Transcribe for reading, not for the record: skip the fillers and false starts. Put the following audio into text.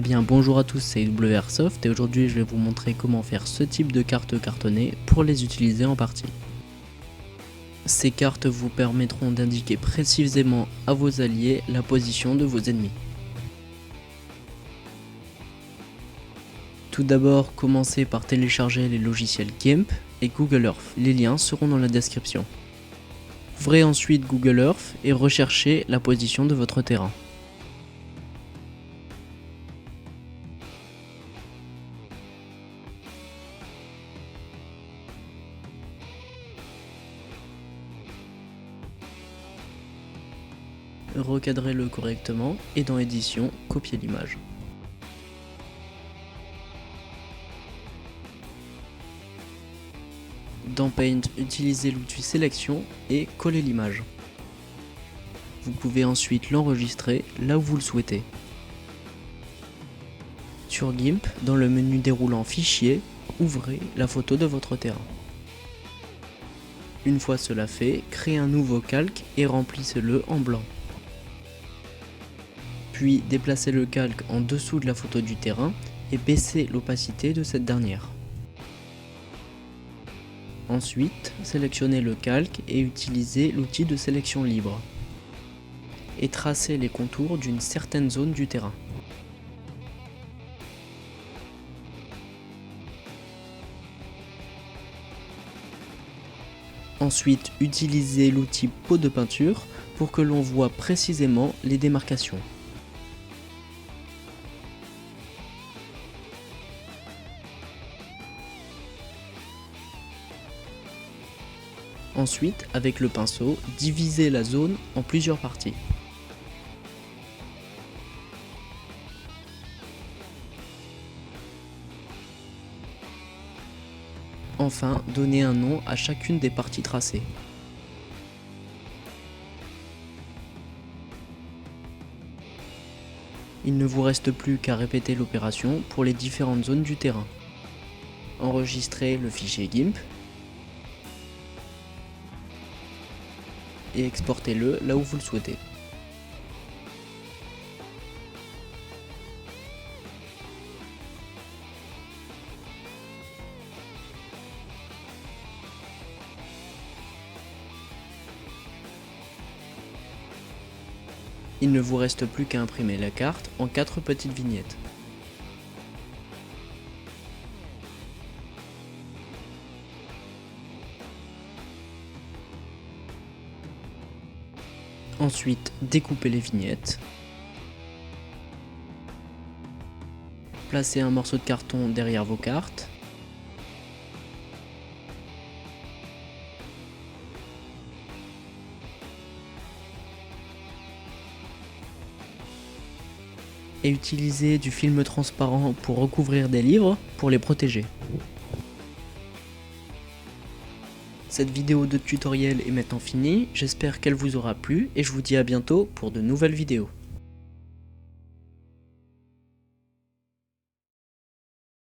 Eh bien bonjour à tous, c'est WRsoft et aujourd'hui je vais vous montrer comment faire ce type de cartes cartonnées pour les utiliser en partie. Ces cartes vous permettront d'indiquer précisément à vos alliés la position de vos ennemis. Tout d'abord, commencez par télécharger les logiciels GIMP et Google Earth, les liens seront dans la description. Ouvrez ensuite Google Earth et recherchez la position de votre terrain. Recadrez-le correctement et dans Édition, copiez l'image. Dans Paint, utilisez l'outil Sélection et collez l'image. Vous pouvez ensuite l'enregistrer là où vous le souhaitez. Sur GIMP, dans le menu déroulant Fichier, ouvrez la photo de votre terrain. Une fois cela fait, créez un nouveau calque et remplissez-le en blanc. Puis déplacez le calque en dessous de la photo du terrain et baissez l'opacité de cette dernière. Ensuite, sélectionnez le calque et utilisez l'outil de sélection libre. Et tracez les contours d'une certaine zone du terrain. Ensuite, utilisez l'outil pot de peinture pour que l'on voit précisément les démarcations. Ensuite, avec le pinceau, divisez la zone en plusieurs parties. Enfin, donnez un nom à chacune des parties tracées. Il ne vous reste plus qu'à répéter l'opération pour les différentes zones du terrain. Enregistrez le fichier GIMP et exportez-le là où vous le souhaitez. Il ne vous reste plus qu'à imprimer la carte en 4 petites vignettes. Ensuite, découpez les vignettes. Placez un morceau de carton derrière vos cartes. Et utilisez du film transparent pour recouvrir des livres pour les protéger. Cette vidéo de tutoriel est maintenant finie, j'espère qu'elle vous aura plu et je vous dis à bientôt pour de nouvelles vidéos.